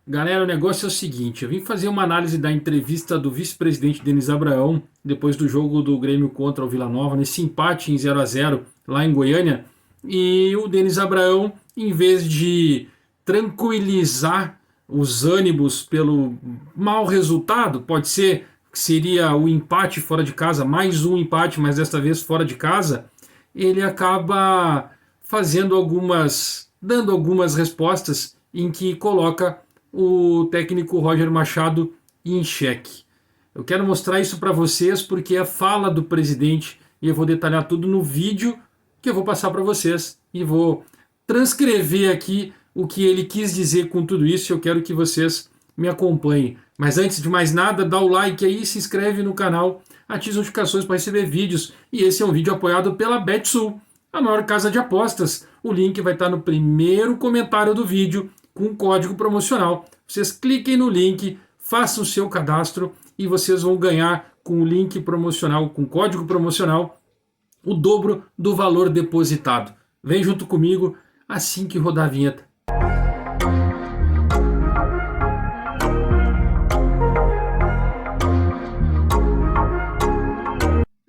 Galera, o negócio é o seguinte, eu vim fazer uma análise da entrevista do vice-presidente Denis Abraão, depois do jogo do Grêmio contra o Vila Nova, nesse empate em 0-0 lá em Goiânia, e o Denis Abraão, em vez de tranquilizar os ânimos pelo mau resultado, pode ser que seria o empate fora de casa, mais um empate, mas desta vez fora de casa, ele acaba dando algumas respostas em que coloca o técnico Roger Machado em xeque. Eu quero mostrar isso para vocês porque é a fala do presidente e eu vou detalhar tudo no vídeo que eu vou passar para vocês e vou transcrever aqui o que ele quis dizer com tudo isso. Eu quero que vocês me acompanhem. Mas antes de mais nada, dá o like aí, se inscreve no canal, ative as notificações para receber vídeos. E esse é um vídeo apoiado pela Betsul, a maior casa de apostas. O link vai estar no primeiro comentário do vídeo com código promocional. Vocês cliquem no link, façam o seu cadastro e vocês vão ganhar com o link promocional, com código promocional, o dobro do valor depositado. Vem junto comigo assim que rodar a vinheta.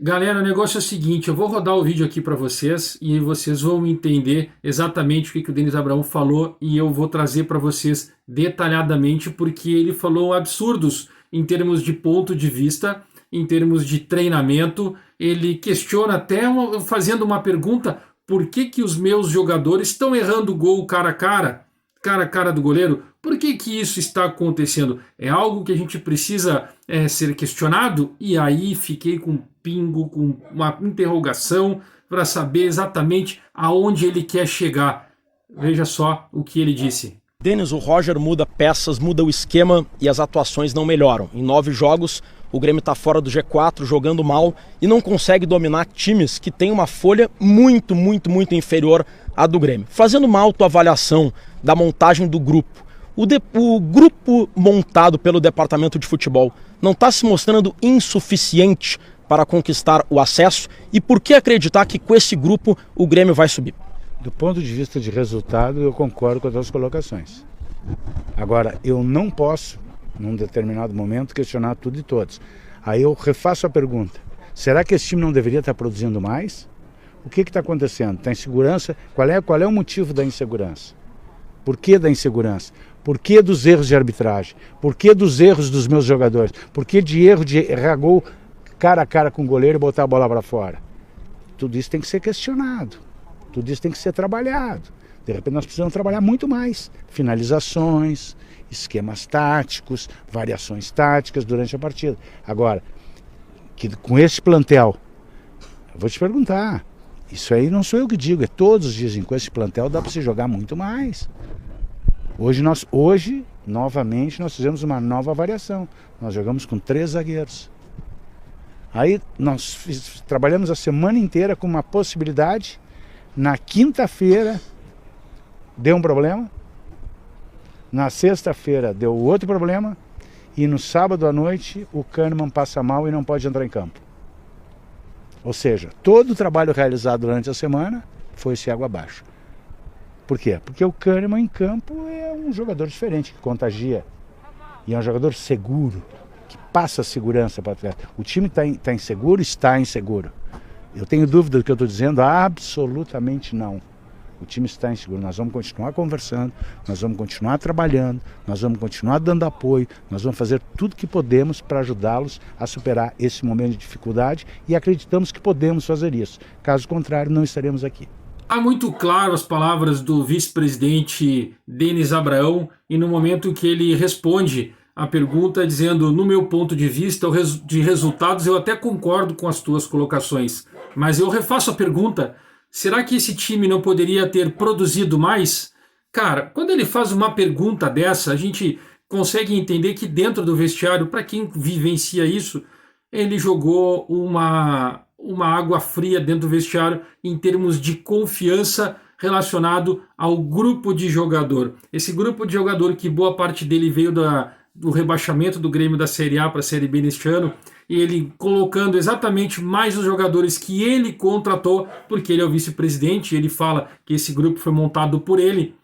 Galera, o negócio é o seguinte, eu vou rodar o vídeo aqui para vocês e vocês vão entender exatamente o que o Denis Abraão falou e eu vou trazer para vocês detalhadamente porque ele falou absurdos em termos de ponto de vista, em termos de treinamento. Ele questiona até fazendo uma pergunta: por que os meus jogadores estão errando gol cara a cara do goleiro? Por que isso está acontecendo? É algo que a gente precisa ser questionado? E aí fiquei com um pingo, com uma interrogação para saber exatamente aonde ele quer chegar. Veja só o que ele disse. Denis, o Roger muda peças, muda o esquema e as atuações não melhoram. Em 9 jogos, o Grêmio está fora do G4, jogando mal e não consegue dominar times que têm uma folha muito inferior à do Grêmio. Fazendo uma autoavaliação da montagem do grupo, o grupo montado pelo departamento de futebol não está se mostrando insuficiente para conquistar o acesso? E por que acreditar que com esse grupo o Grêmio vai subir? Do ponto de vista de resultado, eu concordo com as suas colocações. Agora, eu não posso, num determinado momento, questionar tudo e todos. Aí eu refaço a pergunta: será que esse time não deveria estar produzindo mais? O que está acontecendo? Está insegurança? Qual é o motivo da insegurança? Por que da insegurança? Por que dos erros de arbitragem? Por que dos erros dos meus jogadores? Por que de erro de errar gol cara a cara com o goleiro e botar a bola para fora? Tudo isso tem que ser questionado. Tudo isso tem que ser trabalhado. De repente nós precisamos trabalhar muito mais. Finalizações, esquemas táticos, variações táticas durante a partida. Agora, com esse plantel, eu vou te perguntar, isso aí não sou eu que digo, é todos dizem, com esse plantel dá para se jogar muito mais. Hoje, novamente, nós fizemos uma nova variação. Nós jogamos com 3 zagueiros. Aí nós trabalhamos a semana inteira com uma possibilidade. Na quinta-feira deu um problema. Na sexta-feira deu outro problema. E no sábado à noite o Kahneman passa mal e não pode entrar em campo. Ou seja, todo o trabalho realizado durante a semana foi-se água abaixo. Por quê? Porque o Kahneman em campo é um jogador diferente, que contagia. E é um jogador seguro, que passa segurança para o atleta. O time está inseguro? Está inseguro. Eu tenho dúvida do que eu estou dizendo? Absolutamente não. O time está inseguro. Nós vamos continuar conversando, nós vamos continuar trabalhando, nós vamos continuar dando apoio, nós vamos fazer tudo que podemos para ajudá-los a superar esse momento de dificuldade e acreditamos que podemos fazer isso. Caso contrário, não estaremos aqui. Está muito claro as palavras do vice-presidente Denis Abraão e no momento que ele responde a pergunta dizendo: no meu ponto de vista de resultados eu até concordo com as tuas colocações, mas eu refaço a pergunta: será que esse time não poderia ter produzido mais? Cara, quando ele faz uma pergunta dessa, a gente consegue entender que dentro do vestiário, para quem vivencia isso, ele jogou uma água fria dentro do vestiário em termos de confiança relacionado ao grupo de jogador. Esse grupo de jogador que boa parte dele veio do rebaixamento do Grêmio da Série A para a Série B neste ano, e ele colocando exatamente mais os jogadores que ele contratou, porque ele é o vice-presidente, e ele fala que esse grupo foi montado por ele.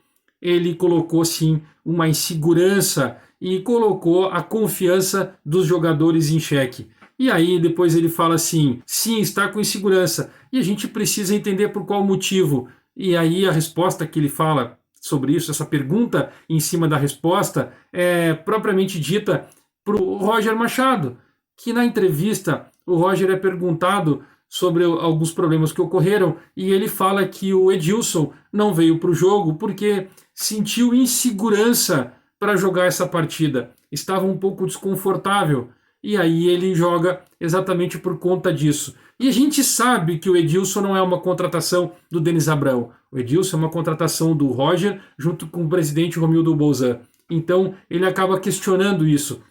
ele colocou sim uma insegurança e colocou a confiança dos jogadores em xeque. E aí depois ele fala assim, sim, está com insegurança, e a gente precisa entender por qual motivo. E aí a resposta que ele fala sobre isso, essa pergunta em cima da resposta, é propriamente dita para o Roger Machado, que na entrevista o Roger é perguntado sobre alguns problemas que ocorreram e ele fala que o Edilson não veio para o jogo porque sentiu insegurança para jogar essa partida, estava um pouco desconfortável e aí ele joga exatamente por conta disso. E a gente sabe que o Edilson não é uma contratação do Denis Abrão, o Edilson é uma contratação do Roger junto com o presidente Romildo Bolzan, então ele acaba questionando isso.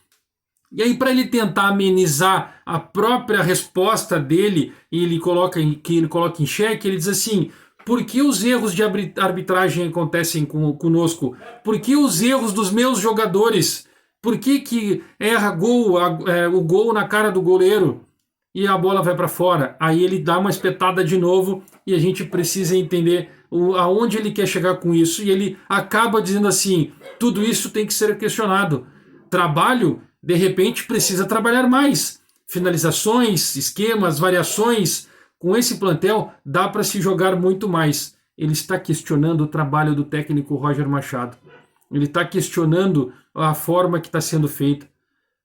E aí, para ele tentar amenizar a própria resposta dele, ele coloca em xeque, ele diz assim: por que os erros de arbitragem acontecem conosco? Por que os erros dos meus jogadores? Por que erra o gol na cara do goleiro e a bola vai para fora? Aí ele dá uma espetada de novo e a gente precisa entender aonde ele quer chegar com isso. E ele acaba dizendo assim: tudo isso tem que ser questionado. Trabalho, de repente, precisa trabalhar mais. Finalizações, esquemas, variações. Com esse plantel, dá para se jogar muito mais. Ele está questionando o trabalho do técnico Roger Machado. Ele está questionando a forma que está sendo feita.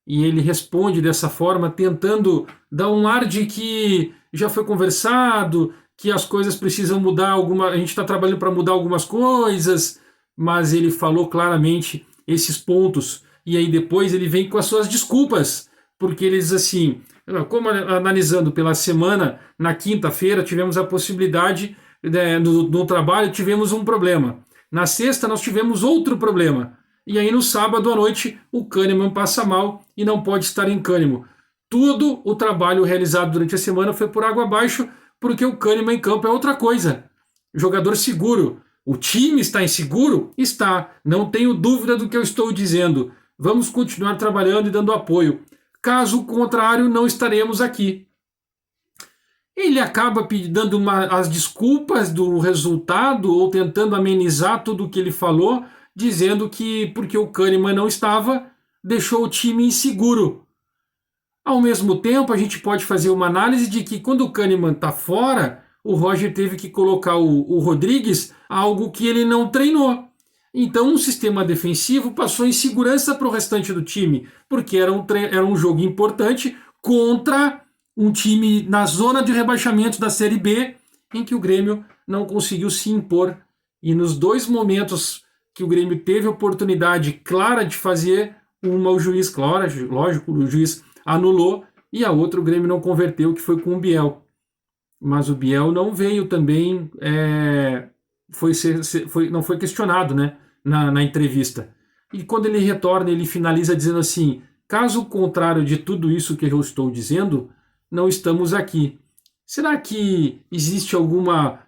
E ele responde dessa forma, tentando dar um ar de que já foi conversado, que as coisas precisam mudar, a gente está trabalhando para mudar algumas coisas, mas ele falou claramente esses pontos. E aí depois ele vem com as suas desculpas, porque ele diz assim, como analisando pela semana, na quinta-feira tivemos a possibilidade, no trabalho tivemos um problema. Na sexta nós tivemos outro problema. E aí no sábado à noite o Kahneman passa mal e não pode estar em Cânimo. Tudo o trabalho realizado durante a semana foi por água abaixo, porque o Kahneman em campo é outra coisa. Jogador seguro. O time está inseguro? Está. Não tenho dúvida do que eu estou dizendo. Vamos continuar trabalhando e dando apoio. Caso contrário, não estaremos aqui. Ele acaba dando as desculpas do resultado ou tentando amenizar tudo o que ele falou, dizendo que porque o Kahneman não estava, deixou o time inseguro. Ao mesmo tempo, a gente pode fazer uma análise de que quando o Kahneman está fora, o Roger teve que colocar o Rodrigues, algo que ele não treinou. Então, um sistema defensivo passou em segurança para o restante do time, porque era um jogo importante contra um time na zona de rebaixamento da Série B, em que o Grêmio não conseguiu se impor. E nos dois momentos que o Grêmio teve a oportunidade clara de fazer, uma o juiz, lógico, o juiz anulou, e a outra o Grêmio não converteu, que foi com o Biel. Mas o Biel não veio também... não foi questionado, né, na entrevista. E quando ele retorna, ele finaliza dizendo assim: caso contrário de tudo isso que eu estou dizendo, não estamos aqui. Será que existe alguma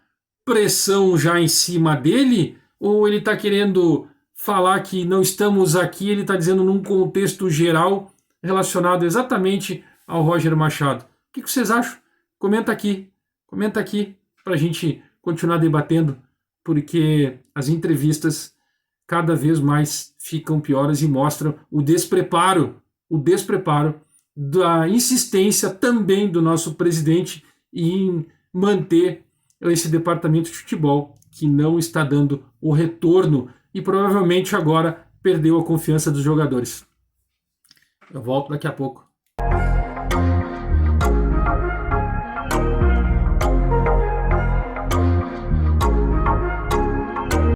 pressão já em cima dele? Ou ele está querendo falar que não estamos aqui, ele está dizendo num contexto geral relacionado exatamente ao Roger Machado? O que vocês acham? Comenta aqui para a gente continuar debatendo, porque as entrevistas cada vez mais ficam piores e mostram o despreparo da insistência também do nosso presidente em manter esse departamento de futebol que não está dando o retorno e provavelmente agora perdeu a confiança dos jogadores. Eu volto daqui a pouco.